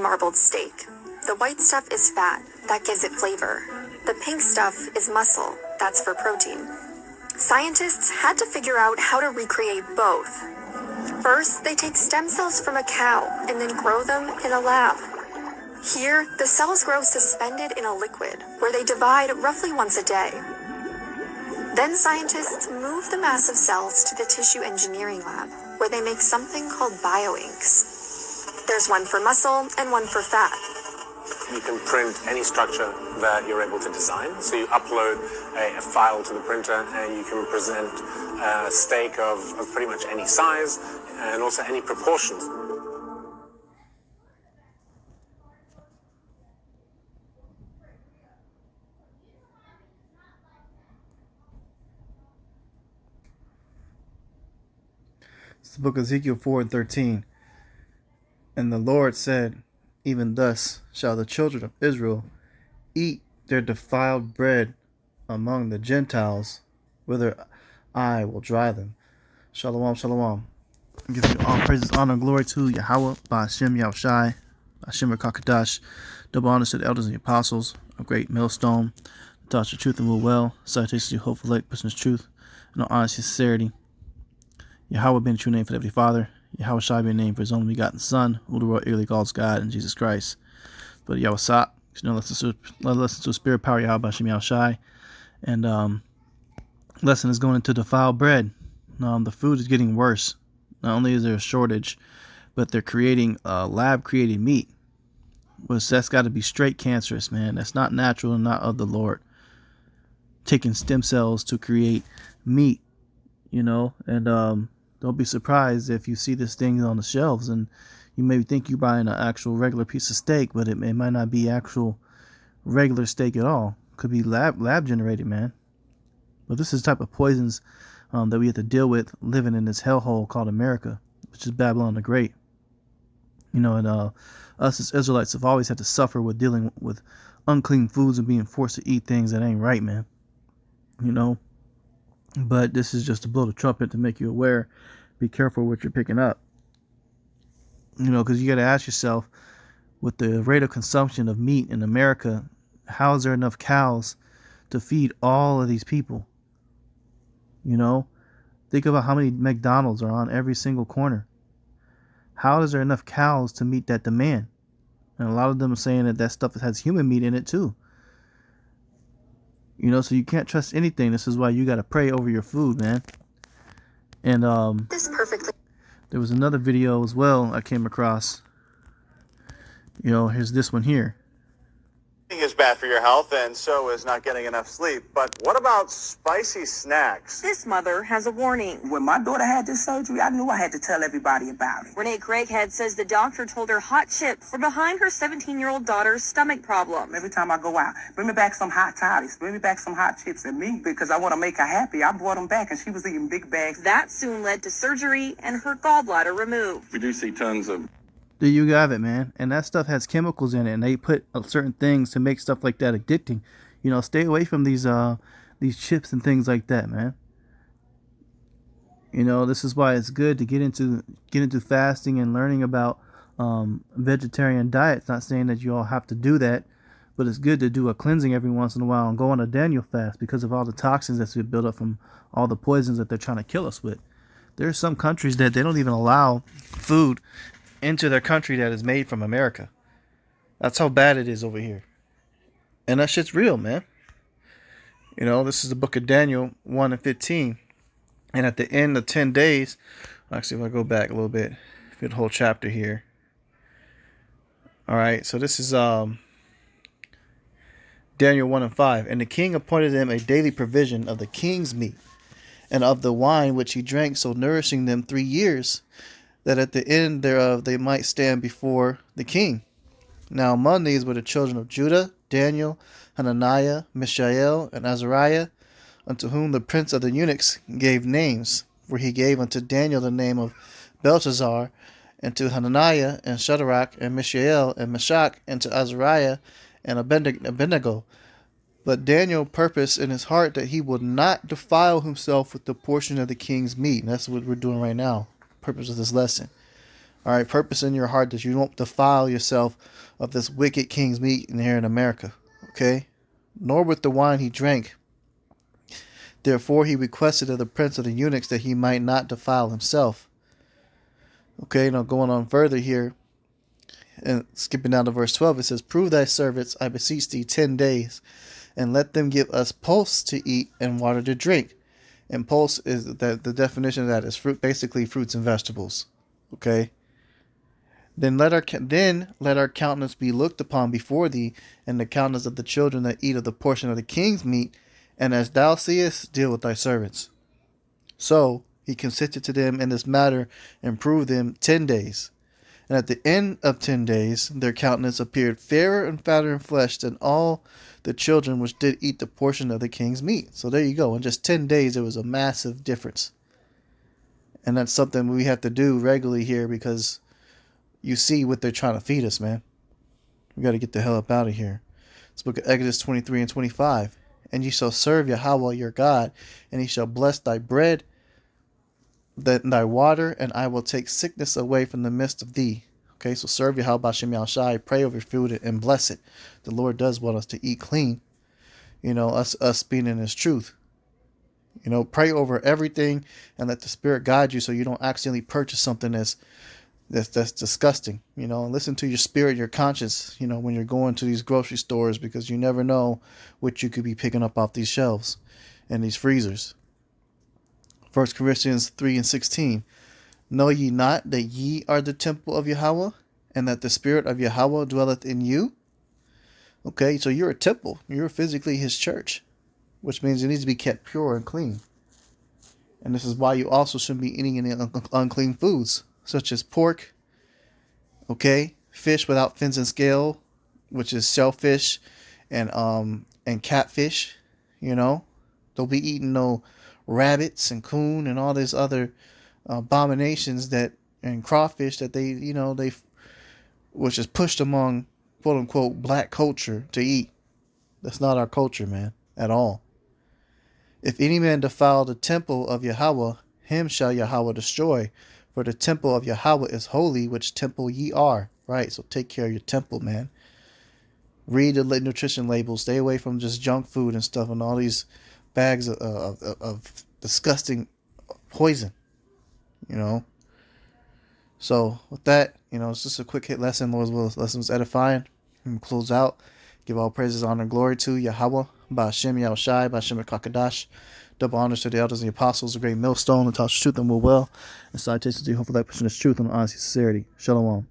marbled steak. The white stuff is fat, that gives it flavor. The pink stuff is muscle, that's for protein. Scientists had to figure out how to recreate both. First, they take stem cells from a cow and then grow them in a lab. Here, the cells grow suspended in a liquid, where they divide roughly once a day. Then scientists move the mass of cells to the tissue engineering lab, where they make something called bioinks. There's one for muscle and one for fat. You can print any structure that you're able to design. So you upload a file to the printer and you can present a steak of pretty much any size and also any proportions. It's the book of Ezekiel 4:13. And the Lord said, even thus shall the children of Israel eat their defiled bread among the Gentiles, whither I will drive them. Shalom, shalom. I give you all praises, honor, and glory to Yahweh, Ba'ashem Yahushai, Ba'ashem Rakakadash. Double honors to the elders and the apostles, a great millstone, taught your truth and will well, citations to hopeful lake, person's truth, and all honesty and sincerity. Yahweh being the true name for the Heavenly Father, Yahweh Shai being the name for his only begotten Son, who the world eagerly calls God, and Jesus Christ. But Yahweh Sat, listen to a spirit power, Yahweh Ba'ashem Yahushai. And lesson is going into defiled bread. The food is getting worse. Not only is there a shortage, but they're creating lab-created meat. That's got to be straight cancerous, man. That's not natural and not of the Lord. Taking stem cells to create meat, and don't be surprised if you see this thing on the shelves and you may think you're buying an actual regular piece of steak, but it might not be actual regular steak at all. Could be lab generated, man. But this is the type of poisons that we have to deal with living in this hellhole called America, which is Babylon the Great. And us as Israelites have always had to suffer with dealing with unclean foods and being forced to eat things that ain't right, man. But this is just to blow the trumpet to make you aware. Be careful what you're picking up. Because you got to ask yourself, with the rate of consumption of meat in America, how is there enough cows to feed all of these people? Think about how many McDonald's are on every single corner. How is there enough cows to meet that demand? And a lot of them are saying that stuff has human meat in it too. So you can't trust anything. This is why you got to pray over your food, man. And there was another video as well I came across. Here's this one here. Is bad for your health, and so is not getting enough sleep. But what about spicy snacks? This mother has a warning. When my daughter had this surgery, I knew I had to tell everybody about it. Renee Craighead says the doctor told her hot chips were behind her 17-year-old daughter's stomach problems. Every time I go out, bring me back some hot toddies, bring me back some hot chips, and me, because I want to make her happy, I brought them back, and she was eating big bags. That soon led to surgery and her gallbladder removed. We do see tons of... There you have it, man. And that stuff has chemicals in it, and they put certain things to make stuff like that addicting. Stay away from these chips and things like that, man. This is why it's good to get into fasting and learning about vegetarian diets. Not saying that you all have to do that, but it's good to do a cleansing every once in a while and go on a Daniel fast because of all the toxins that's been built up from all the poisons that they're trying to kill us with. There are some countries that they don't even allow food into their country that is made from America. That's how bad it is over here. And that shit's real, man. This is the book of Daniel 1:15. And at the end of 10 days, actually, if I go back a little bit, for the whole chapter here. All right, so this is Daniel 1:5. And the king appointed them a daily provision of the king's meat and of the wine which he drank, so nourishing them 3 years, that at the end thereof they might stand before the king. Now among these were the children of Judah, Daniel, Hananiah, Mishael, and Azariah, unto whom the prince of the eunuchs gave names. For he gave unto Daniel the name of Belteshazzar, and to Hananiah, and Shadrach, and Mishael, and Meshach, and to Azariah, and Abednego. But Daniel purposed in his heart that he would not defile himself with the portion of the king's meat. And that's what we're doing right now. Purpose of this lesson. All right, purpose in your heart that you don't defile yourself of this wicked king's meat in here in America. Okay? Nor with the wine he drank. Therefore he requested of the prince of the eunuchs that he might not defile himself. Okay, now going on further here, and skipping down to verse 12, it says, Prove thy servants, I beseech thee, 10 days, and let them give us pulse to eat and water to drink. And pulse is that the definition of that is fruit, basically fruits and vegetables. Okay? Then let our countenance be looked upon before thee, and the countenance of the children that eat of the portion of the king's meat, and as thou seest, deal with thy servants. So he consented to them in this matter, and proved them 10 days. And at the end of 10 days, their countenance appeared fairer and fatter in flesh than all the children which did eat the portion of the king's meat. So there you go. In just 10 days, there was a massive difference. And that's something we have to do regularly here, because you see what they're trying to feed us, man. We got to get the hell up out of here. This book of Exodus 23 and 25. And ye shall serve Yahweh your God, and he shall bless thy bread, thy water, and I will take sickness away from the midst of thee. Okay, so serve Yahweh B'Shem Yahushai, pray over your food and bless it. The Lord does want us to eat clean. You know, us being in his truth. You know, pray over everything and let the Spirit guide you so you don't accidentally purchase something that's disgusting. You know, and listen to your spirit, your conscience, you know, when you're going to these grocery stores, because you never know what you could be picking up off these shelves and these freezers. 1 Corinthians 3 and 16. Know ye not that ye are the temple of Yahweh, and that the Spirit of Yahweh dwelleth in you? Okay, so you're a temple. You're physically his church, which means it needs to be kept pure and clean. And this is why you also shouldn't be eating any unclean foods, such as pork, okay, fish without fins and scale, which is shellfish, and catfish. You know, don't be eating no rabbits and coon and all these other abominations and crawfish that they which is pushed among quote unquote black culture to eat. That's not our culture, man, at all. If any man defile the temple of Yahweh, him shall Yahweh destroy. For the temple of Yahweh is holy, which temple ye are. Right, so take care of your temple, man. Read the nutrition labels. Stay away from just junk food and stuff and all these bags of disgusting poison. You know. So with that, you know, it's just a quick hit lesson. Lord's will, lesson was edifying. And close out. Give all praises, honor, and glory to Yahweh, B'Shem Yahushai, B'Shem Kakadash. Double honors to the elders and the apostles, the great millstone, the touch truth and will well. And salutations to you, hopefully that pushing this truth and honesty and sincerity. Shalom.